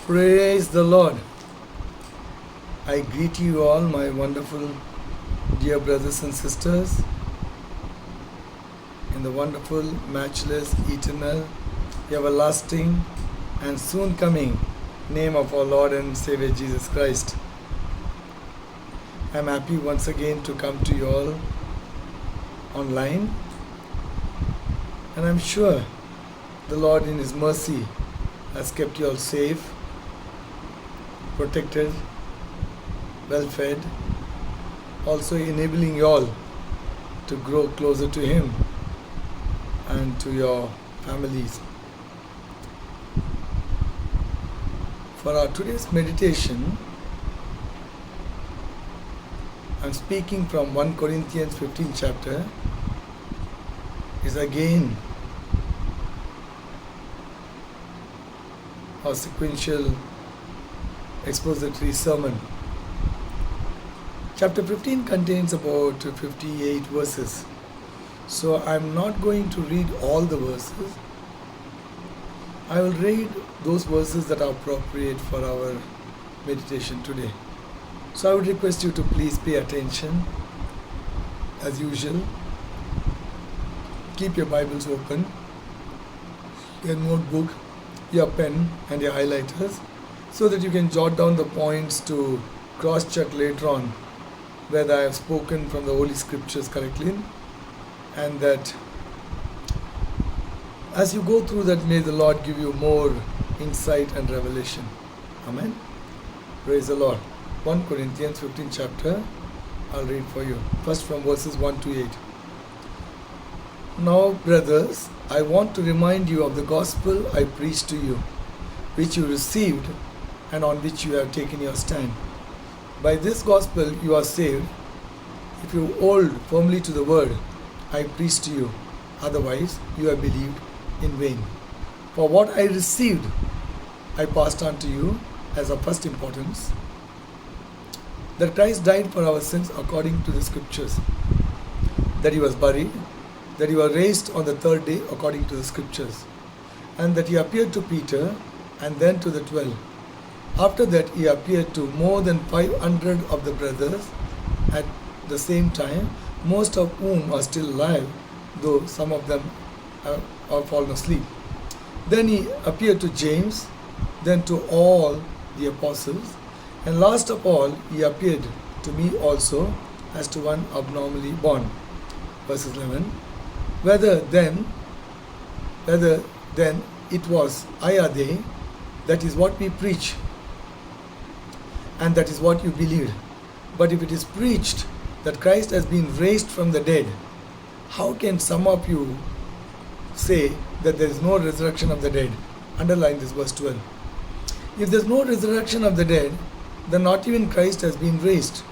Praise the Lord. I greet you all, my wonderful dear brothers and sisters, in the wonderful, matchless, eternal, everlasting, and soon coming name of our Lord and Savior Jesus Christ. I'm happy once again to come to you all online, and I'm sure the Lord in His mercy has kept you all safe, protected, well fed, also enabling you all to grow closer to Him and to your families. For our today's meditation, I'm speaking from 1 Corinthians 15 chapter, is again our sequential expository sermon. Chapter 15 contains about 58 verses. So I'm not going to read all the verses. I will read those verses that are appropriate for our meditation today. So I would request you to please pay attention as usual. Keep your Bibles open, your notebook, your pen and your highlighters, so that you can jot down the points to cross-check later on whether I have spoken from the Holy Scriptures correctly, and that as you go through that, may the Lord give you more insight and revelation. Amen. Praise the Lord. 1 Corinthians 15 chapter, I'll read for you. First from verses 1 to 8. Now, brothers, I want to remind you of the gospel I preached to you, which you received and on which you have taken your stand. By this gospel you are saved, if you hold firmly to the word I preached to you. Otherwise you have believed in vain. For what I received, I passed on to you as of first importance, that Christ died for our sins according to the Scriptures, that He was buried, that He was raised on the third day according to the Scriptures, and that He appeared to Peter and then to the 12. After that He appeared to more than 500 of the brothers at the same time, most of whom are still alive, though some of them have fallen asleep. Then He appeared to James, then to all the apostles, and last of all He appeared to me also as to one abnormally born. Verses 11. Whether then it was I or they, that is what we preach, and that is what you believed. But if it is preached that Christ has been raised from the dead, how can some of you say that there is no resurrection of the dead? Underline this verse 12. If there is no resurrection of the dead, then not even Christ has been raised.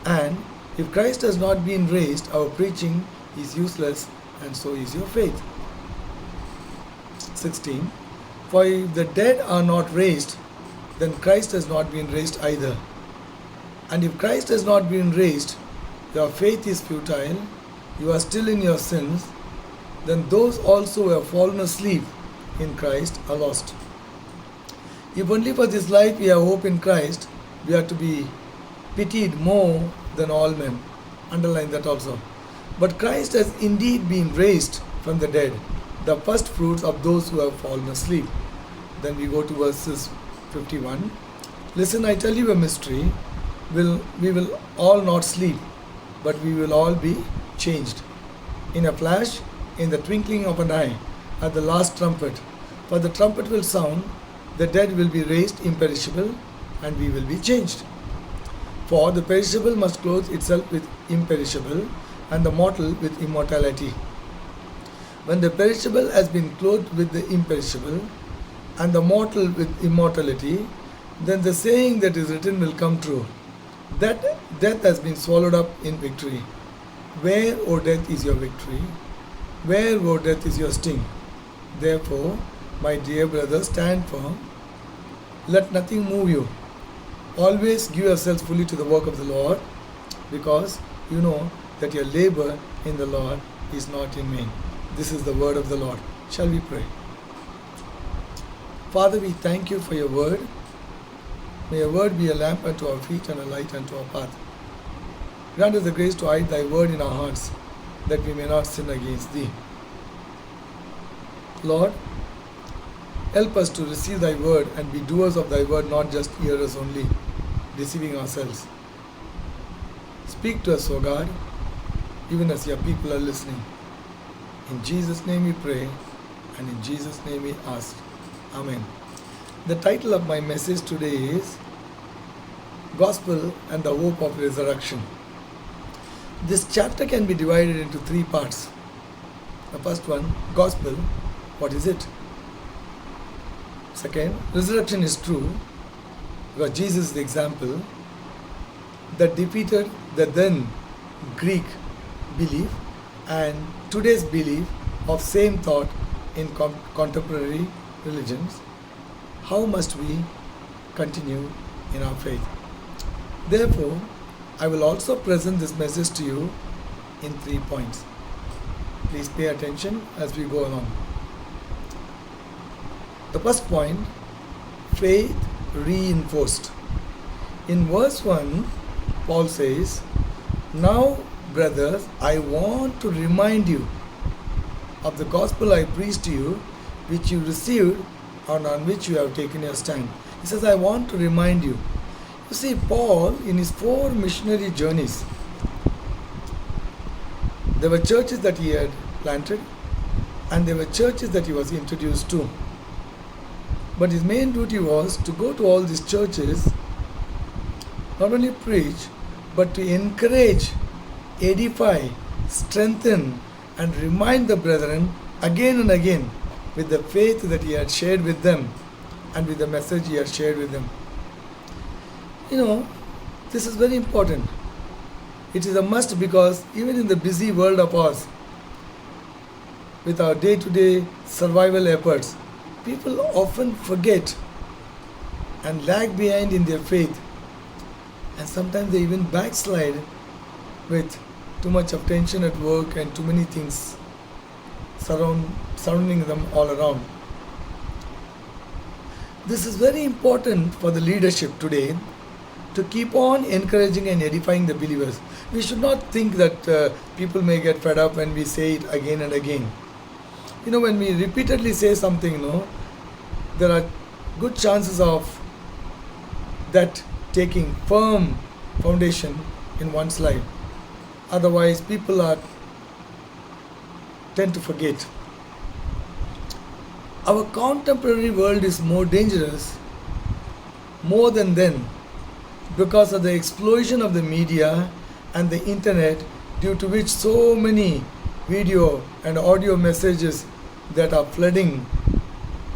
And if Christ has not been raised, our preaching is useless, and so is your faith. 16. For if the dead are not raised, then Christ has not been raised either. And if Christ has not been raised, your faith is futile, you are still in your sins, then those also who have fallen asleep in Christ are lost. If only for this life we have hope in Christ, we are to be pitied more than all men. Underline that also. But Christ has indeed been raised from the dead, the first fruits of those who have fallen asleep. Then we go to verses 51. Listen, I tell you a mystery. We will all not sleep, but we will all be changed. In a flash, in the twinkling of an eye, at the last trumpet. For the trumpet will sound, the dead will be raised imperishable, and we will be changed. For the perishable must clothe itself with imperishable, and the mortal with immortality. When the perishable has been clothed with the imperishable, and the mortal with immortality, then the saying that is written will come true, that death has been swallowed up in victory. Where, O death, is your victory? Where, O death, is your sting? Therefore, my dear brother, stand firm. Let nothing move you. Always give yourselves fully to the work of the Lord, because you know that your labor in the Lord is not in vain. This is the word of the Lord. Shall we pray? Father, we thank you for your word. May your word be a lamp unto our feet and a light unto our path. Grant us the grace to hide thy word in our hearts, that we may not sin against thee. Lord, help us to receive thy word and be doers of thy word, not just hearers only, deceiving ourselves. Speak to us, O God, even as your people are listening. In Jesus' name we pray, and in Jesus' name we ask. Amen. The title of my message today is Gospel and the Hope of Resurrection. This chapter can be divided into three parts. The first one, Gospel, what is it? Second, resurrection is true, because Jesus is the example that defeated the then Greek belief and today's belief of same thought in contemporary religions. How must we continue in our faith? Therefore, I will also present this message to you in 3 points. Please pay attention as we go along. The first point, faith reinforced. In verse 1, Paul says, "Now, brothers, I want to remind you of the gospel I preached to you, which you received and on which you have taken your stand." He says, I want to remind you. You see, Paul, in his 4 missionary journeys, there were churches that he had planted, and there were churches that he was introduced to. But his main duty was to go to all these churches, not only preach, but to encourage, edify, strengthen, and remind the brethren again and again with the faith that he had shared with them and with the message he had shared with them. You know, this is very important. It is a must, because even in the busy world of ours, with our day-to-day survival efforts, people often forget and lag behind in their faith, and sometimes they even backslide with too much of tension at work and too many things surrounding them all around. This is very important for the leadership today, to keep on encouraging and edifying the believers. We should not think that people may get fed up when we say it again and again. You know, when we repeatedly say something, there are good chances of that taking firm foundation in one's life. Otherwise, people tend to forget. Our contemporary world is more dangerous, more than then, because of the explosion of the media and the internet, due to which so many video and audio messages that are flooding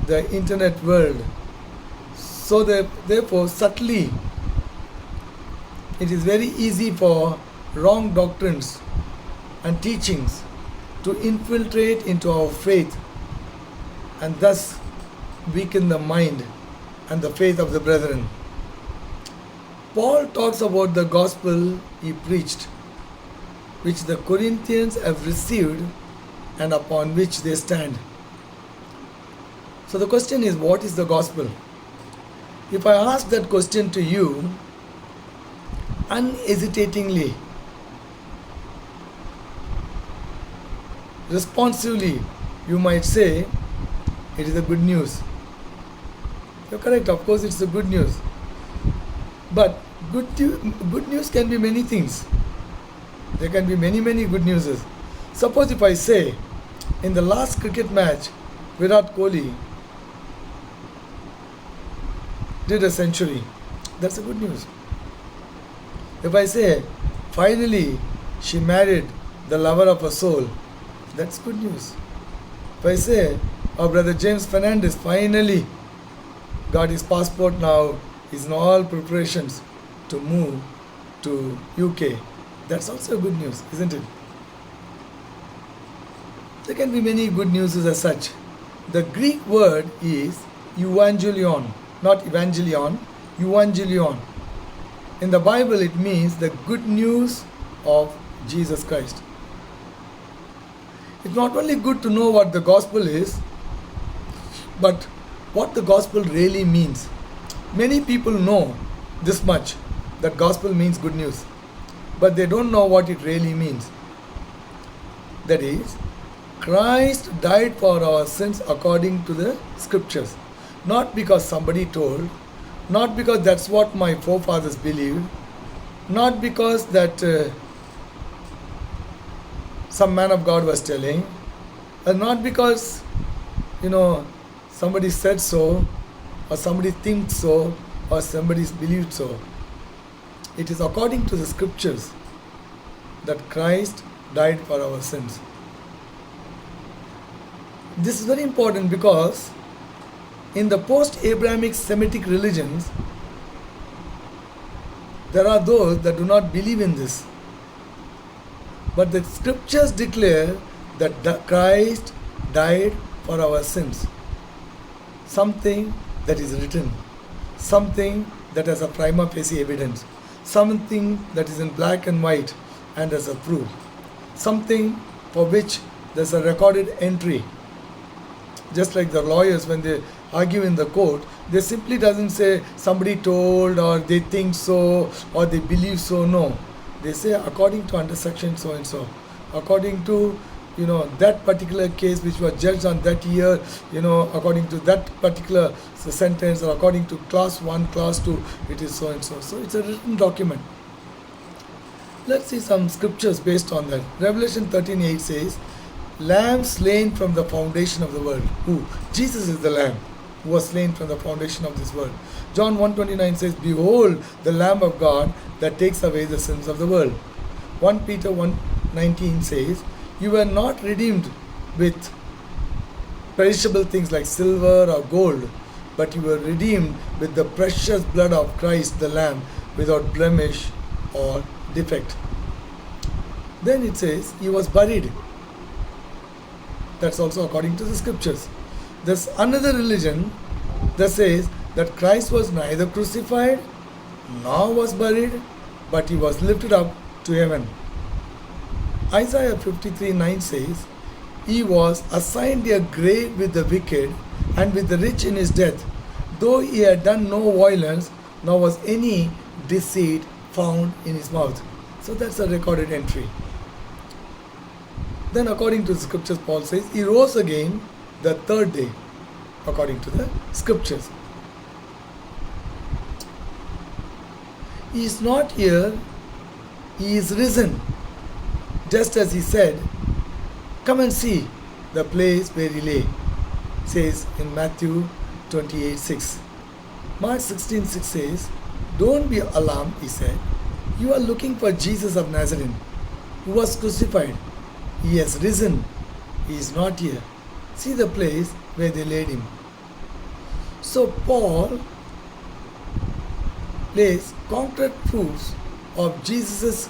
the internet world. So therefore, subtly, it is very easy for wrong doctrines and teachings to infiltrate into our faith, and thus weaken the mind and the faith of the brethren. Paul talks about the gospel he preached, which the Corinthians have received and upon which they stand. So the question is, what is the gospel? If I ask that question to you unhesitatingly, responsively, you might say, it is the good news. You're correct, of course it's the good news. But good news can be many things. There can be many good newses. Suppose if I say, in the last cricket match, Virat Kohli did a century, that's a good news. If I say, finally she married the lover of her soul, that's good news. If I say, our brother James Fernandez finally got his passport now, he's in all preparations to move to UK, that's also good news, isn't it? There can be many good news as such. The Greek word is evangelion, not evangelion, evangelion. In the Bible, it means the good news of Jesus Christ. It's not only good to know what the gospel is, but what the gospel really means. Many people know this much, that gospel means good news, but they don't know what it really means. That is, Christ died for our sins according to the scriptures. Not because somebody told, not because that's what my forefathers believed, not because that some man of God was telling, and not because, somebody said so, or somebody thinks so, or somebody believed so. It is according to the scriptures that Christ died for our sins. This is very important because in the post-Abrahamic Semitic religions, there are those that do not believe in this. But the scriptures declare that Christ died for our sins. Something that is written, something that has a prima facie evidence, something that is in black and white and as a proof, something for which there's a recorded entry. Just like the lawyers, when they argue in the court, they simply doesn't say somebody told or they think so or they believe so. No, they say according to under section so and so, according to that particular case which was judged on that year, according to that particular sentence, or according to class 1, class 2, it is so and so. So it's a written document. Let's see some scriptures based on that. Revelation 13:8 says, Lamb slain from the foundation of the world. Who? Jesus is the Lamb who was slain from the foundation of this world. John 1:29 says, Behold the Lamb of God that takes away the sins of the world. 1 Peter 1:19 says, You were not redeemed with perishable things like silver or gold, but you were redeemed with the precious blood of Christ the Lamb, without blemish or defect. Then it says, He was buried. That's also according to the scriptures. There's another religion that says that Christ was neither crucified nor was buried, but He was lifted up to heaven. Isaiah 53:9 says, He was assigned a grave with the wicked and with the rich in his death, though he had done no violence, nor was any deceit found in his mouth. So that's a recorded entry. Then according to the scriptures, Paul says, He rose again the third day, according to the scriptures. He is not here, He is risen. Just as He said, Come and see the place where He lay, says in Matthew 28:6. Mark 16:6 says, Don't be alarmed, He said. You are looking for Jesus of Nazareth, who was crucified. He has risen. He is not here. See the place where they laid Him. So Paul lays concrete proofs of Jesus'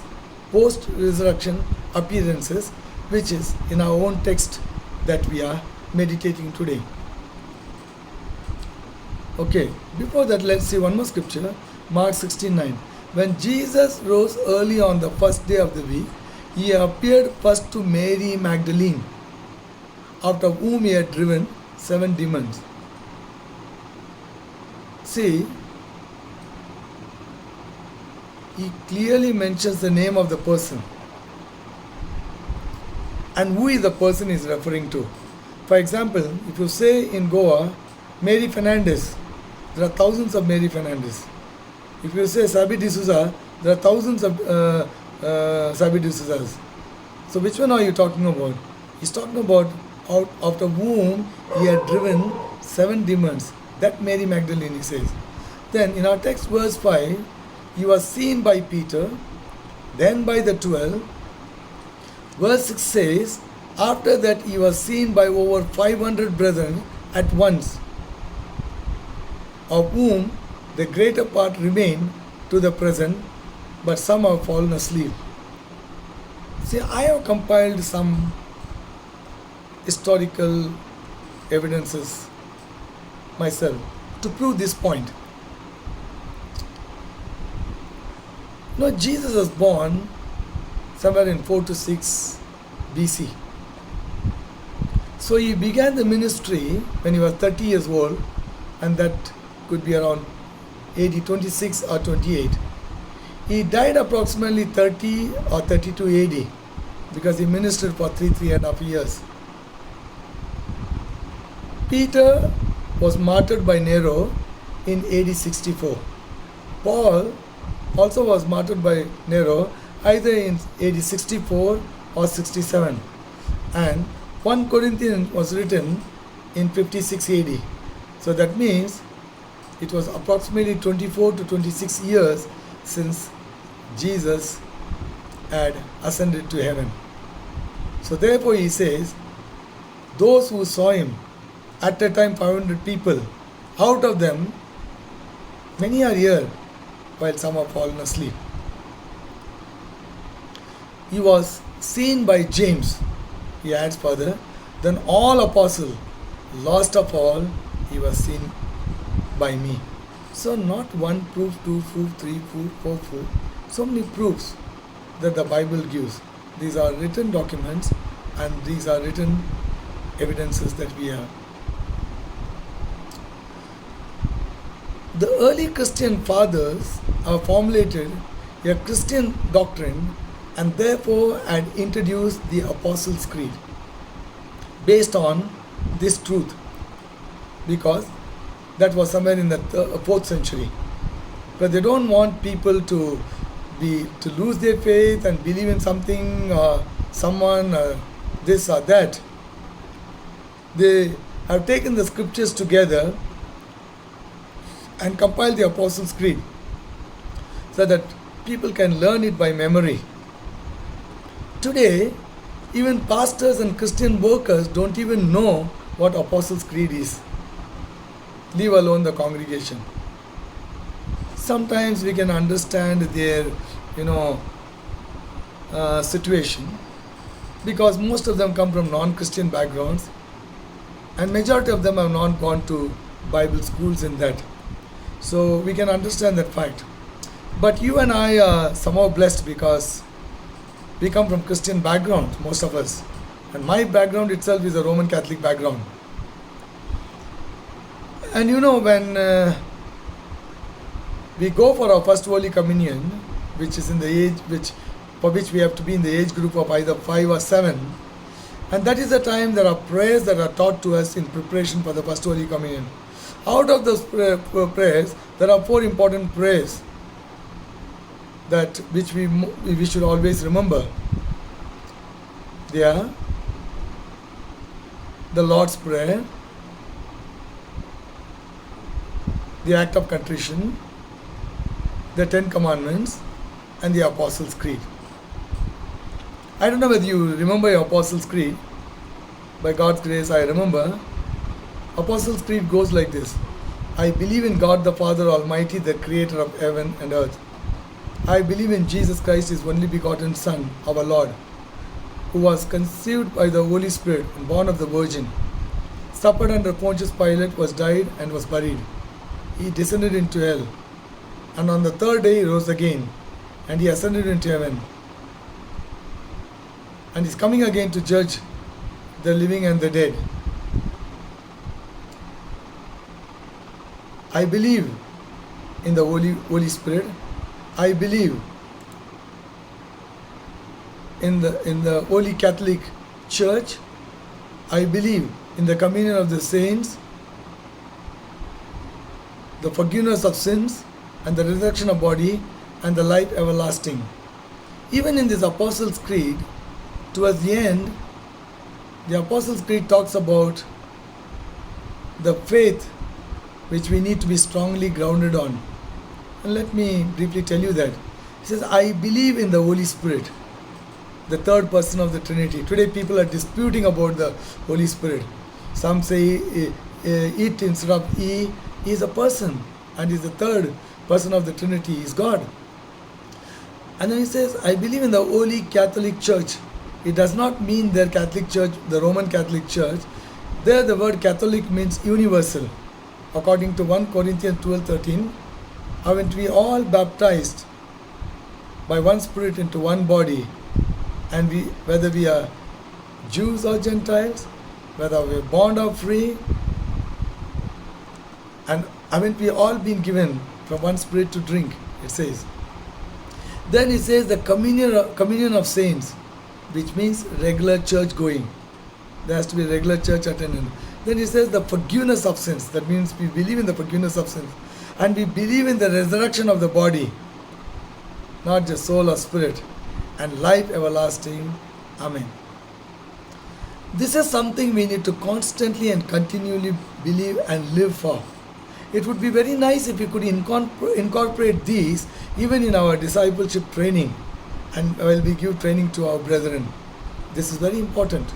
post-resurrection appearances, which is in our own text that we are meditating today. Okay, before that, let's see one more scripture, Mark 16:9. When Jesus rose early on the first day of the week, He appeared first to Mary Magdalene, out of whom He had driven 7 demons. See, He clearly mentions the name of the person and who the person is referring to. For example, if you say in Goa, Mary Fernandez, there are thousands of Mary Fernandez. If you say Sabi D'Souza, there are thousands of Sabi D'Souzas. So which one are you talking about? He's talking about out of whom He had driven 7 demons. That Mary Magdalene, He says. Then in our text, verse 5, He was seen by Peter, then by the 12. Verse 6 says, After that He was seen by over 500 brethren at once, of whom the greater part remain to the present, but some have fallen asleep. See, I have compiled some historical evidences myself to prove this point. Jesus was born somewhere in 4 to 6 BC. So He began the ministry when He was 30 years old, and that could be around AD 26 or 28. He died approximately 30 or 32 AD because he ministered for 3.5 years. Peter was martyred by Nero in AD 64. Paul also was martyred by Nero either in AD 64 or 67. And 1 Corinthians was written in 56 AD. So that means it was approximately 24 to 26 years since Jesus had ascended to heaven. So therefore he says, those who saw him, at a time 500 people, out of them many are here while some have fallen asleep. He was seen by James, he adds further, then all apostles, last of all he was seen by me. So not one proof, two proof, three proof, four proof, so many proofs that the Bible gives. These are written documents and these are written evidences that we have. The early Christian fathers have formulated a Christian doctrine and therefore had introduced the Apostles' Creed based on this truth, because that was somewhere in the 4th century. But they don't want people to lose their faith and believe in something or someone or this or that. They have taken the scriptures together and compiled the Apostles' Creed so that people can learn it by memory. Today, even pastors and Christian workers don't even know what Apostles' Creed is, leave alone the congregation. Sometimes we can understand their situation because most of them come from non-Christian backgrounds and majority of them have not gone to Bible schools in that. So we can understand that fact. But you and I are somehow blessed because we come from Christian backgrounds, most of us. And my background itself is a Roman Catholic background. And when we go for our first Holy Communion, which is in the age for which we have to be in the age group of either 5 or 7, and that is the time there are prayers that are taught to us in preparation for the first Holy Communion. Out of those prayers, there are 4 important prayers which we should always remember. They are the Lord's Prayer, the Act of Contrition, the 10 Commandments, and the Apostles' Creed. I don't know whether you remember your Apostles' Creed. By God's grace, I remember. Apostles' Creed goes like this. I believe in God the Father Almighty, the creator of heaven and earth. I believe in Jesus Christ, his only begotten Son, our Lord, who was conceived by the Holy Spirit and born of the Virgin, suffered under Pontius Pilate, was died and was buried. He descended into hell, and on the 3rd day he rose again, and he ascended into heaven, and is coming again to judge the living and the dead. I believe in the Holy Spirit. I believe in the Holy Catholic Church. I believe in the communion of the saints, the forgiveness of sins, and the resurrection of body, and the life everlasting. Even in this Apostles' Creed, towards the end, the Apostles' Creed talks about the faith which we need to be strongly grounded on. And let me briefly tell you that. It says, I believe in the Holy Spirit, the 3rd person of the Trinity. Today people are disputing about the Holy Spirit. Some say it instead of he is a person and is the 3rd person of the Trinity, is God. And then he says, I believe in the Holy Catholic Church. It does not mean their Catholic Church, the Roman Catholic Church. There the word Catholic means universal. According to 1 Corinthians 12:13, haven't we all baptized by one Spirit into one body, and whether we are Jews or Gentiles, whether we are bond or free, and haven't we all been given from one spirit to drink, it says. Then it says the communion of saints, which means regular church going. There has to be regular church attendance. Then it says the forgiveness of sins. That means we believe in the forgiveness of sins. And we believe in the resurrection of the body, not just soul or spirit, and life everlasting. Amen. This is something we need to constantly and continually believe and live for. It would be very nice if we could incorporate these even in our discipleship training, and while we give training to our brethren. This is very important.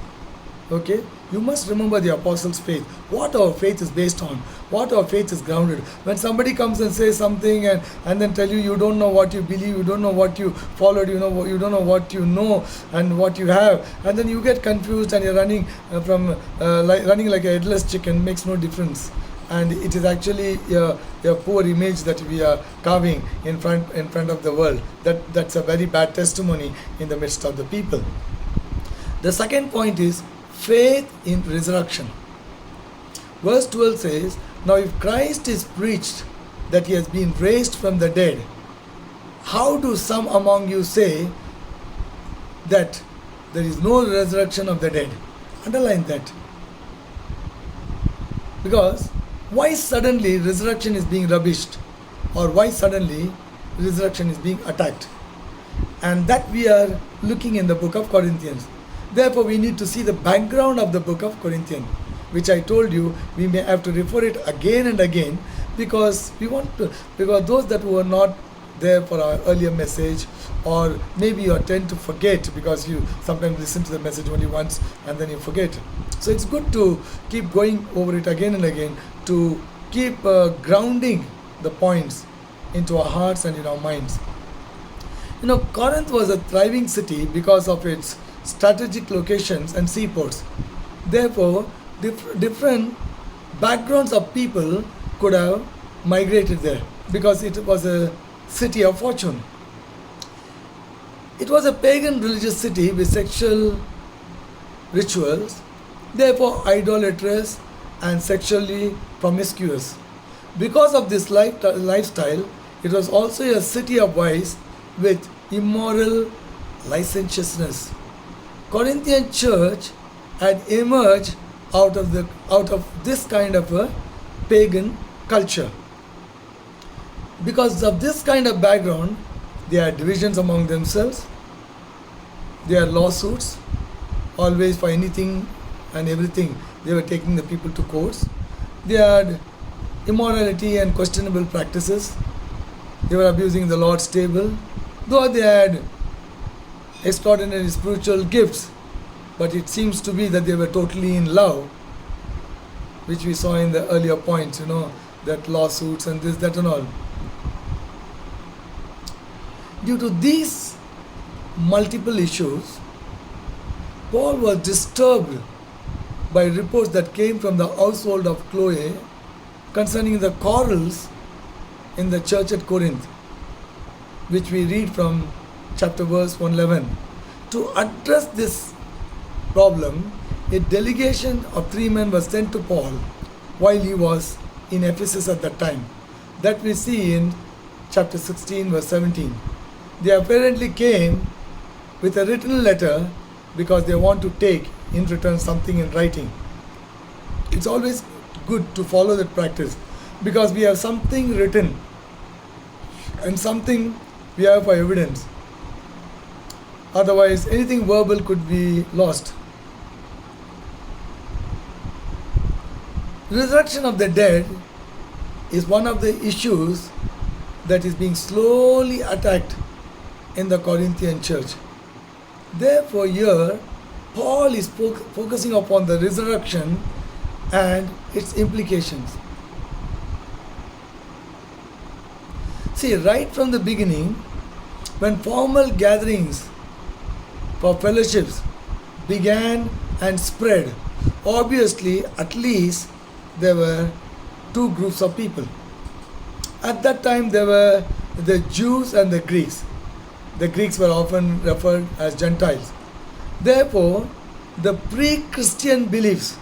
Okay? You must remember the apostles' faith, what our faith is based on, what our faith is grounded. When somebody comes and says something and then tell you you don't know what you believe, you don't know what you followed, you don't know what you know and what you have, and then you get confused and you're running running like a headless chicken, makes no difference. And it is actually a poor image that we are carving in front of the world. That's a very bad testimony in the midst of the people. The second point is faith in resurrection. Verse 12 says, now if Christ is preached that he has been raised from the dead, how do some among you say that there is no resurrection of the dead? Underline that. Because why suddenly resurrection is being rubbished, or why suddenly resurrection is being attacked? And that we are looking in the book of Corinthians. Therefore, we need to see the background of the book of Corinthians, which I told you we may have to refer it again and again, because those that were not there for our earlier message, or maybe you tend to forget because you sometimes listen to the message only once and then you forget. So it's good to keep going over it again and again, to keep grounding the points into our hearts and in our minds. Corinth was a thriving city because of its strategic locations and seaports. Therefore, different backgrounds of people could have migrated there because it was a city of fortune. It was a pagan religious city with sexual rituals, therefore idolatrous and sexually promiscuous. Because of this lifestyle, it was also a city of vice with immoral licentiousness. Corinthian church had emerged out of this kind of a pagan culture. Because of this kind of background, there are divisions among themselves, there are lawsuits, always for anything and everything. They were taking the people to courts. They had immorality and questionable practices. They were abusing the Lord's table, though they had extraordinary spiritual gifts, but it seems to be that they were totally in love, which we saw in the earlier points, that lawsuits and this, that and all. Due to these multiple issues, Paul was disturbed by reports that came from the household of Chloe concerning the quarrels in the church at Corinth, which we read from chapter verse 111. To address this problem, a delegation of 3 men was sent to Paul while he was in Ephesus at that time. That we see in chapter 16 verse 17. They apparently came with a written letter because they want to take in return something in writing. It's always good to follow that practice because we have something written and something we have for evidence. Otherwise, anything verbal could be lost. Resurrection of the dead is one of the issues that is being slowly attacked in the Corinthian church. Therefore, here Paul is focusing upon the resurrection and its implications. See, right from the beginning, when formal gatherings for fellowships began and spread, obviously at least there were 2 groups of people. At that time there were the Jews and the Greeks. The Greeks were often referred as Gentiles. Therefore, the pre-Christian beliefs,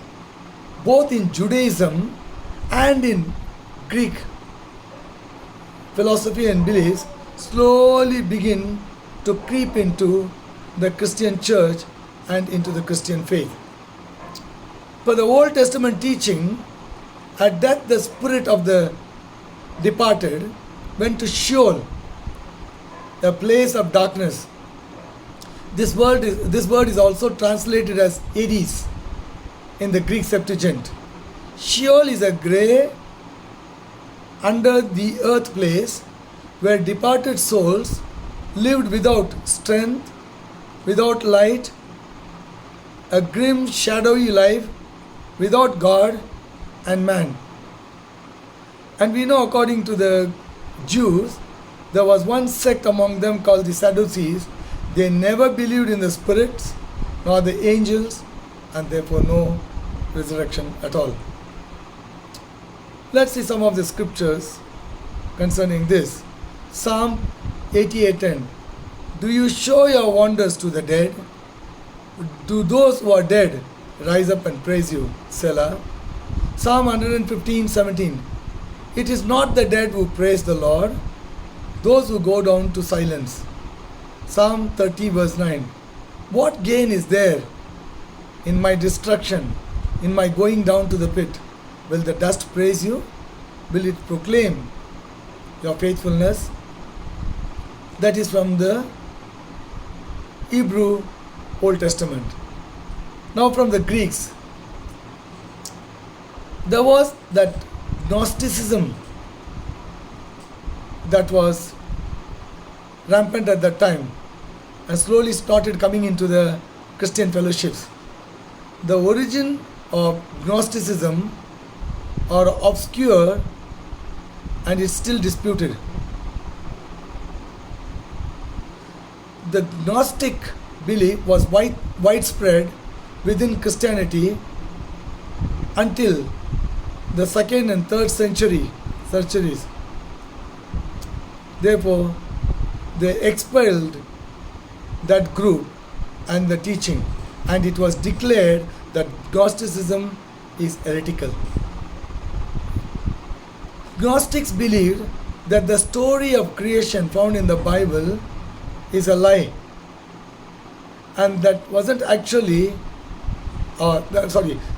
both in Judaism and in Greek philosophy and beliefs slowly begin to creep into the Christian church and into the Christian faith. For the Old Testament teaching, at death the spirit of the departed went to Sheol, a place of darkness. This word is also translated as Hades in the Greek Septuagint. Sheol is a grey, under the earth place where departed souls lived without strength, without light, a grim, shadowy life without God and man. And we know, according to the Jews, there was one sect among them called the Sadducees. They never believed in the spirits nor the angels, and therefore no resurrection at all. Let's see some of the scriptures concerning this. Psalm 88:10. Do you show your wonders to the dead? Do those who are dead rise up and praise you? Selah. Psalm 115:17. It is not the dead who praise the Lord, those who go down to silence. Psalm 30 verse 9. What gain is there in my destruction, in my going down to the pit? Will the dust praise you? Will it proclaim your faithfulness? That is from the Hebrew Old Testament. Now from the Greeks. There was that Gnosticism that was rampant at that time and slowly started coming into the Christian fellowships. The origin of Gnosticism are obscure and is still disputed. The Gnostic belief was widespread within Christianity until the 2nd and 3rd centuries. Therefore, they expelled that group and the teaching, and it was declared that Gnosticism is heretical. Gnostics believed that the story of creation found in the Bible is a lie, and that wasn't actually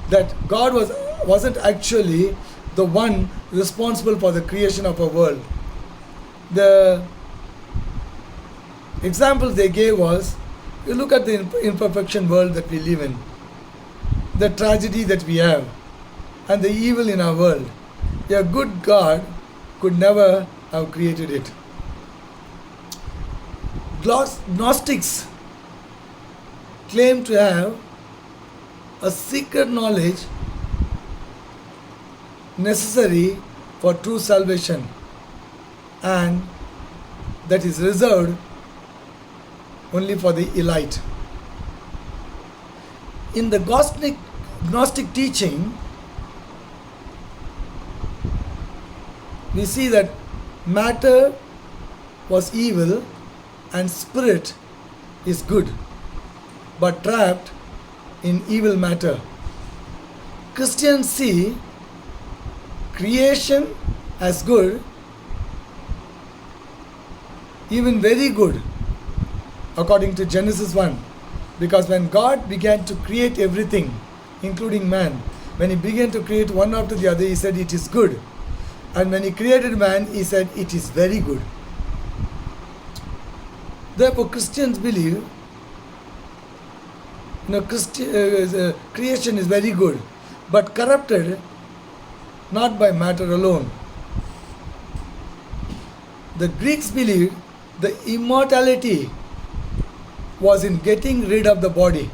that God wasn't actually the one responsible for the creation of a world. The example they gave was, you look at the imperfection world that we live in, the tragedy that we have, and the evil in our world. A good God could never have created it. Gnostics claim to have a secret knowledge necessary for true salvation, and that is reserved only for the elite. In the Gnostic teaching, we see that matter was evil and spirit is good, but trapped in evil matter. Christians see creation as good, even very good, according to Genesis 1. Because when God began to create everything, including man, when he began to create one after the other, he said it is good. And when he created man, he said it is very good. Therefore, Christians believe creation is very good, but corrupted not by matter alone. The Greeks believed the immortality was in getting rid of the body.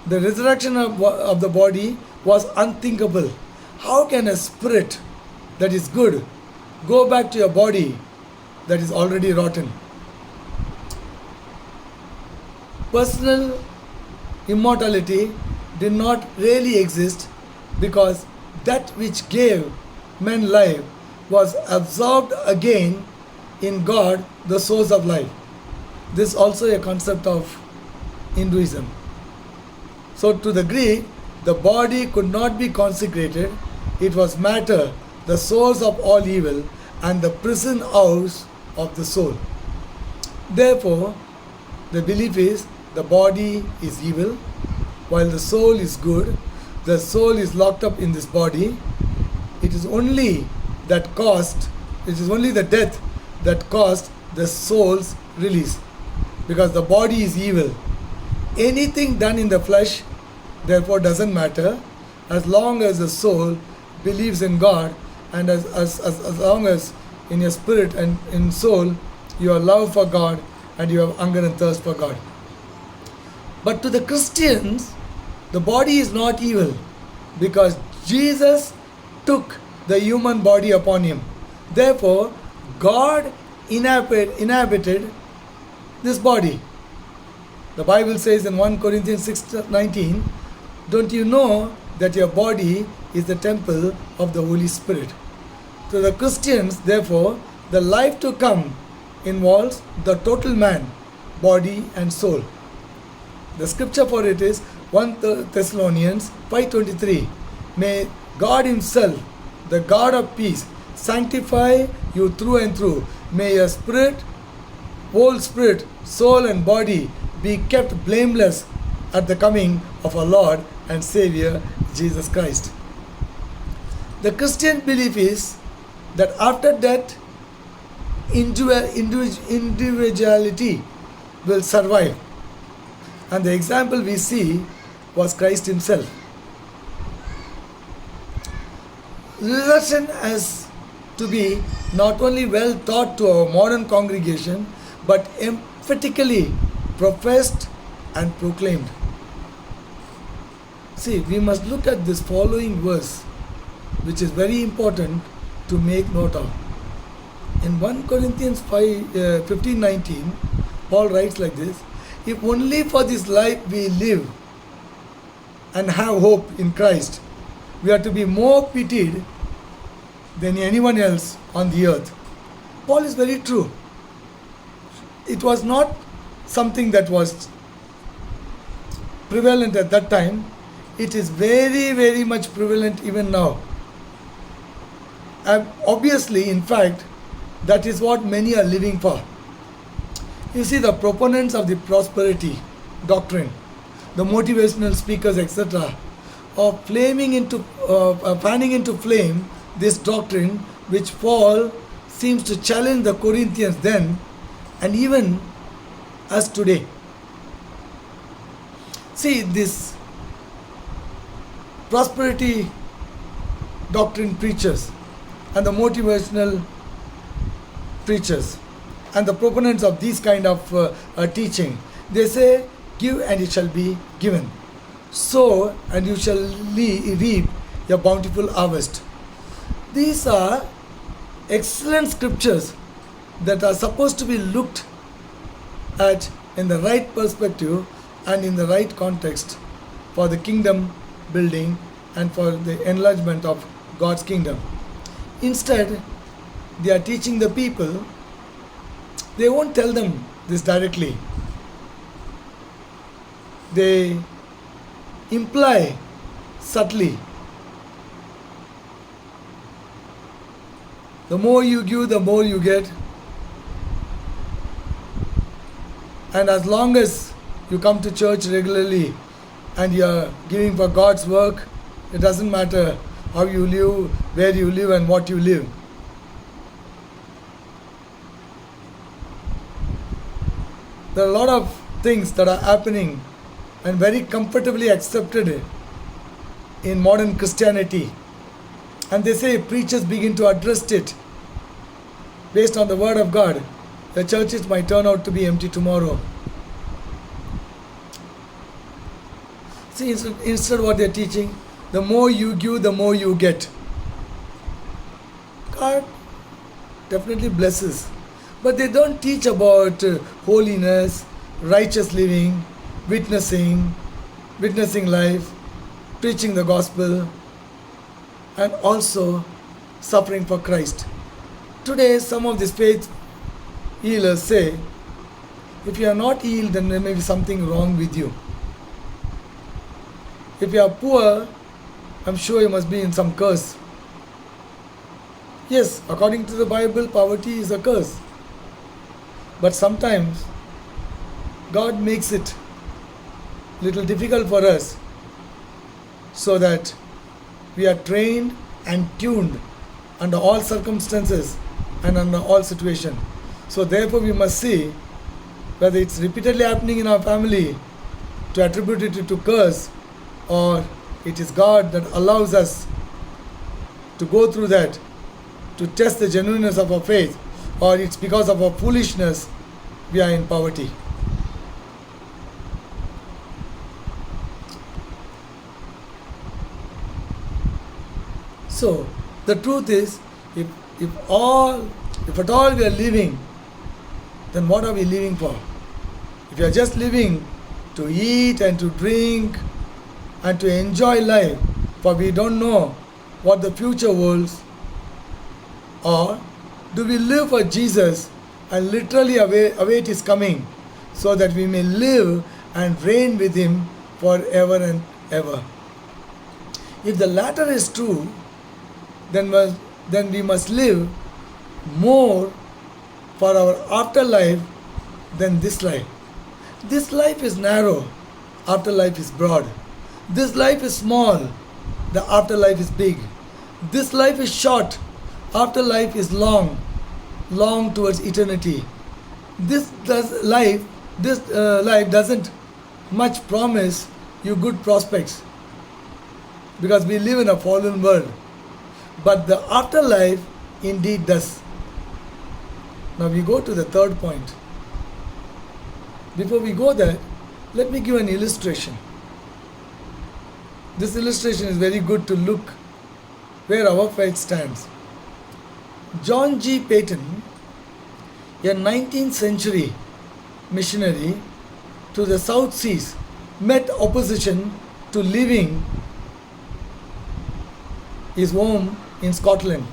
The resurrection of the body was unthinkable. How can a spirit that is good go back to a body that is already rotten? Personal immortality did not really exist because that which gave men life was absorbed again in God, the source of life. This is also a concept of Hinduism. So to the Greek, the body could not be consecrated. It was matter, the source of all evil, and the prison house of the soul. Therefore, the belief is the body is evil while the soul is good. The soul is locked up in this body. It is only the death that caused the soul's release, because the body is evil. Anything done in the flesh therefore doesn't matter as long as the soul believes in God, and as long as in your spirit and in soul you have love for God and you have hunger and thirst for God. But to the Christians, the body is not evil because Jesus took the human body upon him. Therefore, God inhabited this body. The Bible says in 1 Corinthians 6:19, don't you know that your body is the temple of the Holy Spirit? To the Christians, therefore, the life to come involves the total man, body and soul. The scripture for it is 1 Thessalonians 5:23. May God himself, the God of peace, sanctify you through and through. May your spirit, whole spirit, soul and body be kept blameless at the coming of our Lord and Savior Jesus Christ. The Christian belief is that after death, individuality will survive. And the example we see was Christ himself. Resurrection has to be not only well taught to our modern congregation, but emphatically professed and proclaimed. See, we must look at this following verse, which is very important to make note of. In 1 Corinthians 15:19, Paul writes like this: if only for this life we live and have hope in Christ, we are to be more pitied than anyone else on the earth. Paul is very true. It was not something that was prevalent at that time. It is very, very much prevalent even now. And obviously, in fact, that is what many are living for. You see, the proponents of the prosperity doctrine, the motivational speakers, etc., are fanning into flame this doctrine, which Paul seems to challenge the Corinthians then and even us today. See, this prosperity doctrine preachers and the motivational preachers and the proponents of these kind of teaching, they say, give and it shall be given, sow and you shall reap a bountiful harvest. These are excellent scriptures that are supposed to be looked at in the right perspective and in the right context for the kingdom building and for the enlargement of God's kingdom. Instead, they are teaching the people. They won't tell them this directly. They imply subtly. The more you give, the more you get. And as long as you come to church regularly and you are giving for God's work, it doesn't matter how you live, where you live and what you live. There are a lot of things that are happening and very comfortably accepted in modern Christianity. And they say preachers begin to address it based on the word of God. The churches might turn out to be empty tomorrow. See, instead what they are teaching, the more you give, the more you get. God definitely blesses. But they don't teach about holiness, righteous living, witnessing life, preaching the gospel, and also suffering for Christ. Today, some of these faith healers say, if you are not healed, then there may be something wrong with you. If you are poor, I'm sure you must be in some curse. Yes, according to the Bible, poverty is a curse. But sometimes God makes it little difficult for us so that we are trained and tuned under all circumstances and under all situations. So therefore we must see whether it's repeatedly happening in our family to attribute it to curse, or it is God that allows us to go through that to test the genuineness of our faith, or it's because of our foolishness we are in poverty. So the truth is, if at all we are living, then what are we living for? If you are just living to eat and to drink and to enjoy life, for we don't know what the future holds, or do we live for Jesus and literally await His coming so that we may live and reign with Him forever and ever? If the latter is true, then we must live more for our afterlife than this life. This life is narrow, afterlife is broad. This life is small, the afterlife is big. This life is short, afterlife is long, long towards eternity. This life doesn't much promise you good prospects because we live in a fallen world. But the afterlife indeed does. Now we go to the third point. Before we go there, let me give an illustration. This illustration is very good to look where our faith stands. John G. Paton, a 19th century missionary to the South Seas, met opposition to leaving his home in Scotland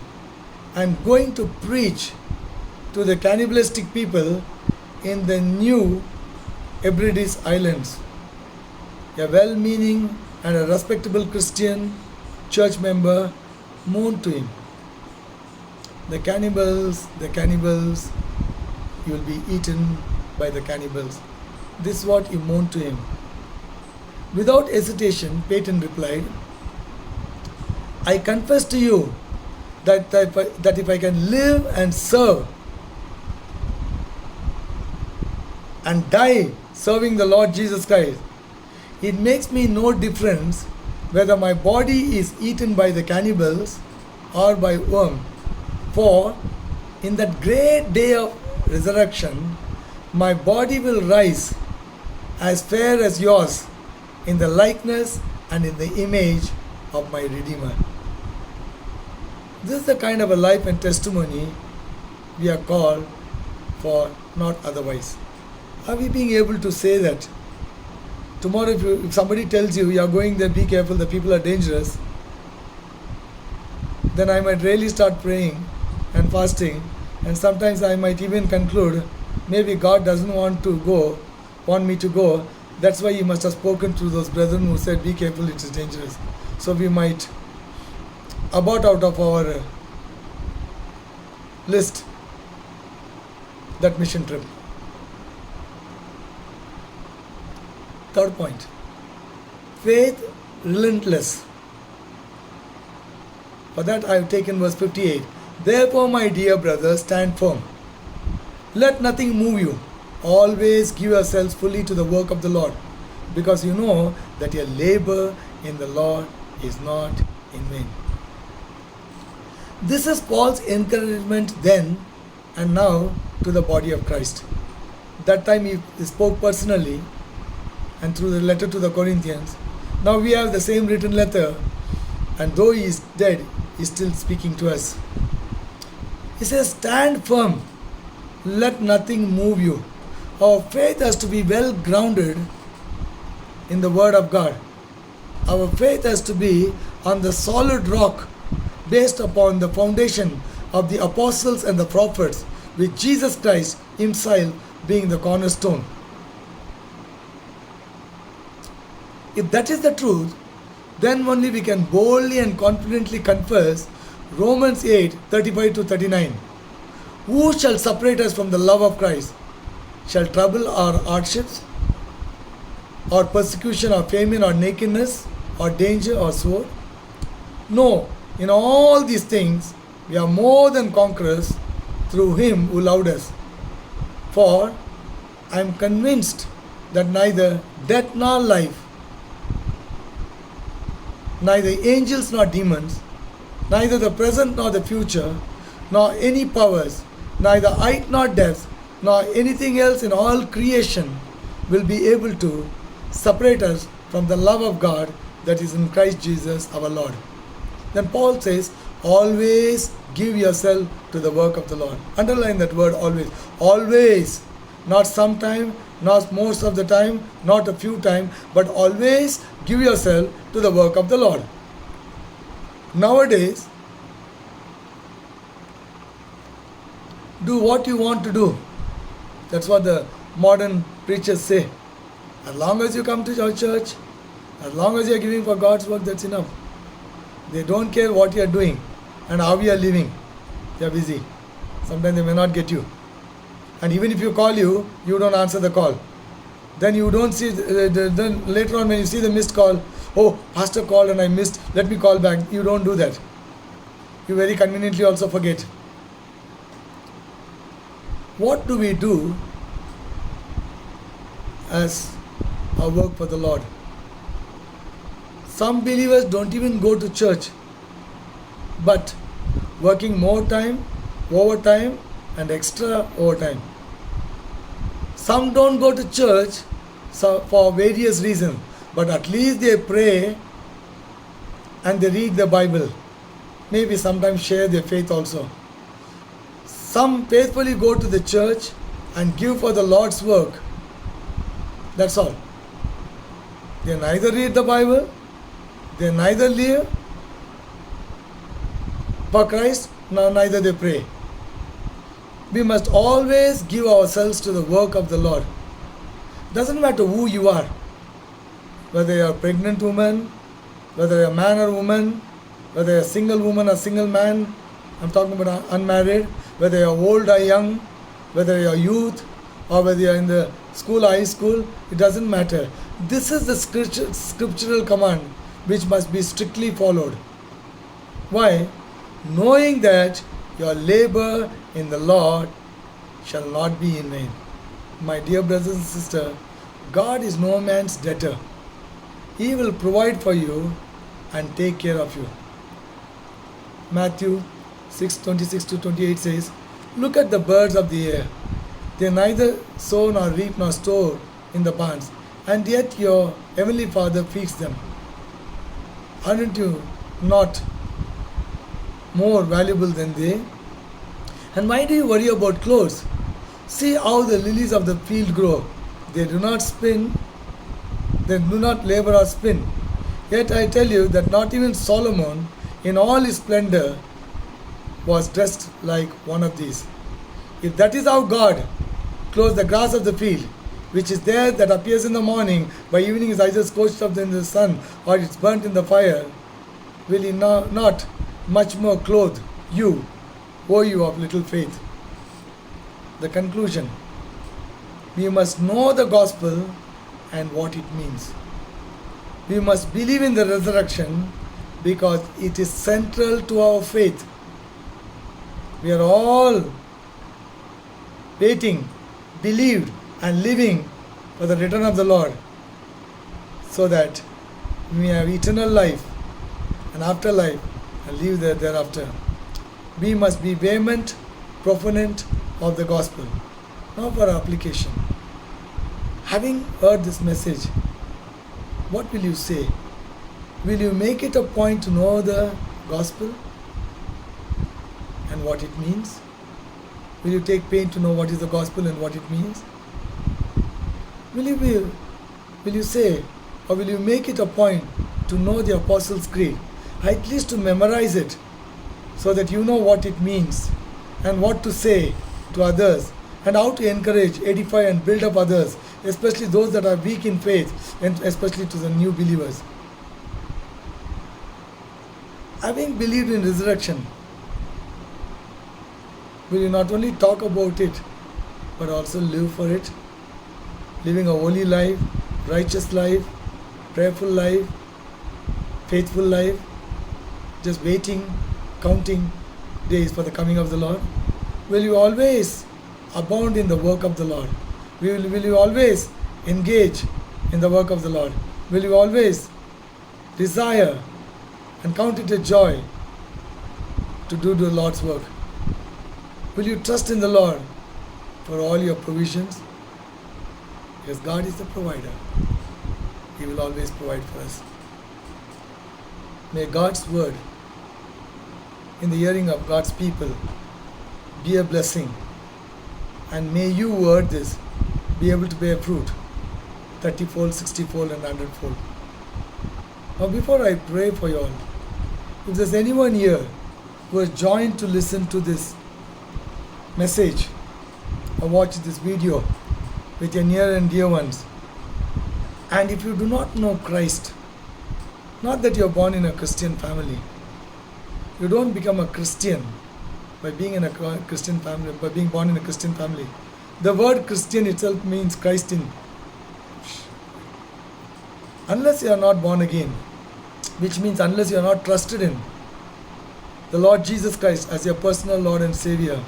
and going to preach to the cannibalistic people in the New Hebrides Islands. A well-meaning and a respectable Christian church member mourned to him. The cannibals, you will be eaten by the cannibals. This is what he mourned to him. Without hesitation, Paton replied, I confess to you that if I can live and serve and die serving the Lord Jesus Christ, it makes me no difference whether my body is eaten by the cannibals or by worms. For in that great day of resurrection, my body will rise as fair as yours in the likeness and in the image of my Redeemer. This is the kind of a life and testimony we are called for, not otherwise. Are we being able to say that? Tomorrow if somebody tells you are going there, be careful, the people are dangerous, then I might really start praying and fasting, and sometimes I might even conclude maybe God doesn't want me to go. That's why He must have spoken to those brethren who said, be careful, it is dangerous. So we might abort out of our list that mission trip. Third point, faith relentless. For that I have taken verse 58. Therefore, my dear brothers, stand firm. Let nothing move you. Always give yourselves fully to the work of the Lord, because you know that your labor in the Lord is not in vain. This is Paul's encouragement then and now to the body of Christ. That time he spoke personally and through the letter to the Corinthians. Now we have the same written letter, and though he is dead, he is still speaking to us. He says, stand firm, let nothing move you. Our faith has to be well grounded in the Word of God. Our faith has to be on the solid rock, based upon the foundation of the apostles and the prophets, with Jesus Christ Himself being the cornerstone. If that is the truth, then only we can boldly and confidently confess Romans 8:35 to 39. Who shall separate us from the love of Christ? Shall trouble or hardships, or persecution, or famine, or nakedness, or danger, or sword? No, in all these things we are more than conquerors through him who loved us. For I am convinced that neither death nor life, neither angels nor demons, neither the present nor the future, nor any powers, neither height nor depth, nor anything else in all creation will be able to separate us from the love of God that is in Christ Jesus our Lord. Then Paul says, always give yourself to the work of the Lord. Underline that word always. Always. Not sometime, not most of the time, not a few times, but always give yourself to the work of the Lord. Nowadays, do what you want to do. That's what the modern preachers say. As long as you come to your church, as long as you are giving for God's work, that's enough. They don't care what you are doing and how you are living. They are busy. Sometimes they may not get you. And even if you call you, you don't answer the call. Then you don't see, then later on when you see the missed call, oh, pastor called and I missed, let me call back. You don't do that. You very conveniently also forget. What do we do as our work for the Lord? Some believers don't even go to church, but working more time, overtime, and extra overtime. Some don't go to church for various reasons, but at least they pray and they read the Bible. Maybe sometimes share their faith also. Some faithfully go to the church and give for the Lord's work. That's all. They neither read the Bible, they neither live for Christ, nor neither they pray. We must always give ourselves to the work of the Lord. Doesn't matter who you are, whether you're a pregnant woman, whether you're a man or woman, whether you're a single woman or single man, I'm talking about unmarried, whether you're old or young, whether you're youth or whether you're in the school or high school, it doesn't matter. This is the scriptural command which must be strictly followed. Why? Knowing that your labor in the Lord shall not be in vain. My dear brothers and sisters, God is no man's debtor. He will provide for you and take care of you. Matthew 6:26 to 28 says, look at the birds of the air. They neither sow nor reap nor store in the barns, and yet your heavenly Father feeds them. Aren't you not more valuable than they? And why do you worry about clothes? See how the lilies of the field grow. They do not spin, they do not labor or spin. Yet I tell you that not even Solomon in all his splendor was dressed like one of these. If that is how God clothes the grass of the field, which is there that appears in the morning, by evening is either scorched up in the sun or it's burnt in the fire, will he not much more clothe you, O you of little faith? The conclusion: we must know the gospel and what it means. We must believe in the resurrection because it is central to our faith. We are all waiting, believed, and living for the return of the Lord, so that we have eternal life and afterlife and live there thereafter. We must be vehement proponent of the gospel. Now for our application. Having heard this message, what will you say? Will you make it a point to know the gospel and what it means? Will you take pain to know what is the gospel and what it means? Will you say, or will you make it a point to know the Apostles' Creed, at least to memorize it, so that you know what it means and what to say to others and how to encourage, edify and build up others, especially those that are weak in faith and especially to the new believers. Having believed in resurrection, Will you not only talk about it, but also live for it? Living a holy life, righteous life, prayerful life, faithful life, just waiting, counting days for the coming of the Lord? Will you always abound in the work of the Lord? Will you always engage in the work of the Lord? Will you always desire and count it a joy to do the Lord's work? Will you trust in the Lord for all your provisions? Because God is the provider. He will always provide for us. May God's word in the hearing of God's people be a blessing. And may you who heard this be able to bear fruit 30-fold, 60-fold and 100-fold. Now before I pray for you all, if there's anyone here who has joined to listen to this message or watch this video with your near and dear ones, and if you do not know Christ, not that you are born in a Christian family, you don't become a Christian by being in a Christian family, by being born in a Christian family. The word Christian itself means Christ in. Unless you are not born again, which means unless you are not trusted in the Lord Jesus Christ as your personal Lord and Savior,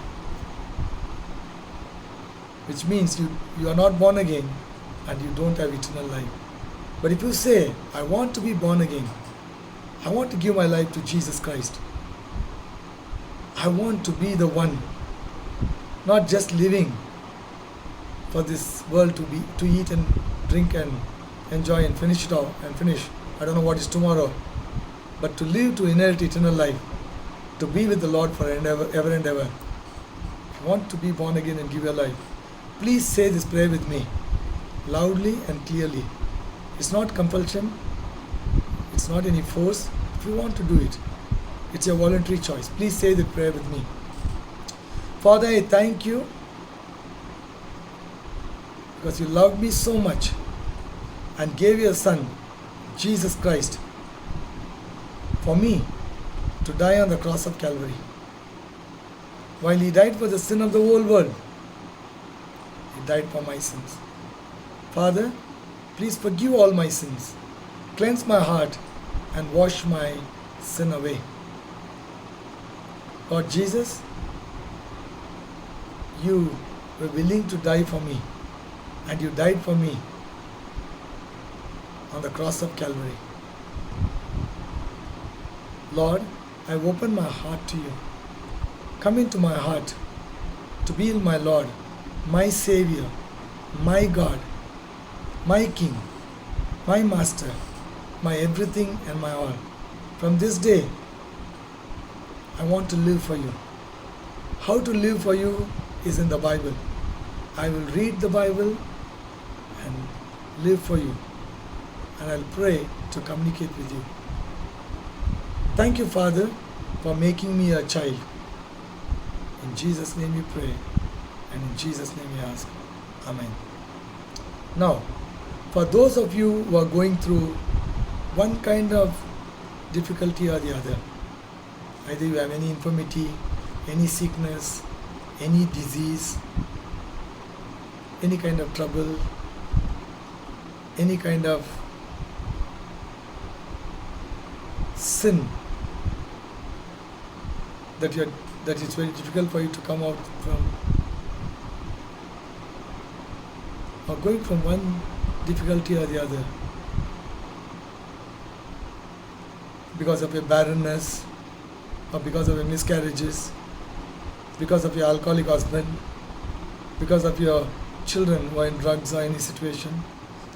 which means you are not born again and you don't have eternal life. But if you say, I want to be born again, I want to give my life to Jesus Christ, I want to be the one, not just living for this world to eat and drink and enjoy and finish it off and finish. I don't know what is tomorrow, but to live to inherit eternal life, to be with the Lord forever, ever and ever. If you want to be born again and give your life, please say this prayer with me, loudly and clearly. It's not compulsion, it's not any force. If you want to do it, it's your voluntary choice. Please say the prayer with me. Father, I thank you because you loved me so much and gave your Son, Jesus Christ, for me to die on the cross of Calvary. While he died for the sin of the whole world, he died for my sins. Father, please forgive all my sins, cleanse my heart and wash my sin away. Lord Jesus, you were willing to die for me, and you died for me on the cross of Calvary. Lord, I open my heart to you. Come into my heart to be my Lord, my Savior, my God, my King, my Master, my everything and my all. From this day, I want to live for you. How to live for you is in the Bible. I will read the Bible and live for you. And I'll pray to communicate with you. Thank you, Father, for making me a child. In Jesus' name we pray, and in Jesus' name we ask. Amen. Now, for those of you who are going through one kind of difficulty or the other, either you have any infirmity, any sickness, any disease, any kind of trouble, any kind of sin that it's very difficult for you to come out from, or going from one difficulty or the other because of your barrenness, or because of your miscarriages, because of your alcoholic husband, because of your children who are in drugs or any situation,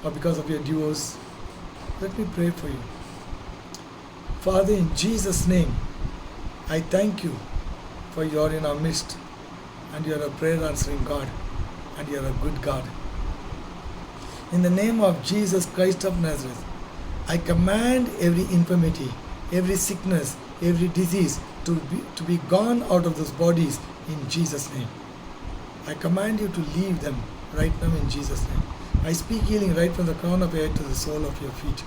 or because of your divorce, let me pray for you. Father, in Jesus' name, I thank you for you are in our midst, and you are a prayer answering God, and you are a good God. In the name of Jesus Christ of Nazareth, I command every infirmity, every sickness, every disease to be gone out of those bodies in Jesus' name. I command you to leave them right now in Jesus' name. I speak healing right from the crown of your head to the sole of your feet.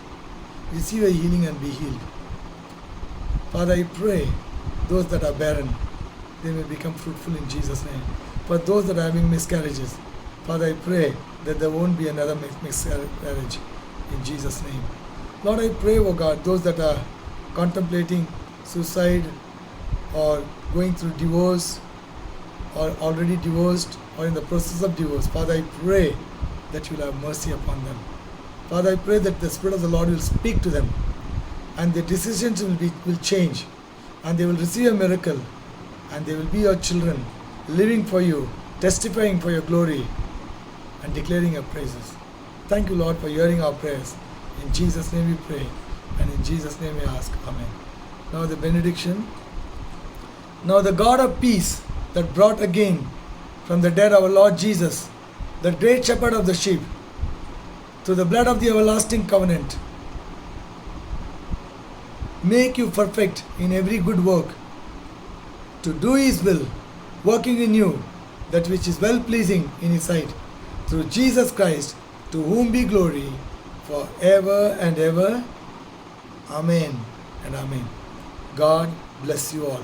Receive a healing and be healed. Father, I pray those that are barren, they may become fruitful in Jesus' name. For those that are having miscarriages, Father, I pray that there won't be another miscarriage in Jesus' name. Lord, I pray, oh God, those that are contemplating suicide or going through divorce or already divorced or in the process of divorce, Father, I pray that you will have mercy upon them. Father, I pray that the Spirit of the Lord will speak to them and their decisions will change and they will receive a miracle and they will be your children, living for you, testifying for your glory and declaring your praises. Thank you, Lord, for hearing our prayers. In Jesus' name we pray and in Jesus' name we ask. Amen. Now the benediction. Now the God of peace that brought again from the dead our Lord Jesus, the great shepherd of the sheep, through the blood of the everlasting covenant, make you perfect in every good work, to do His will, working in you that which is well pleasing in His sight, through Jesus Christ, to whom be glory forever and ever. Amen and amen. God bless you all.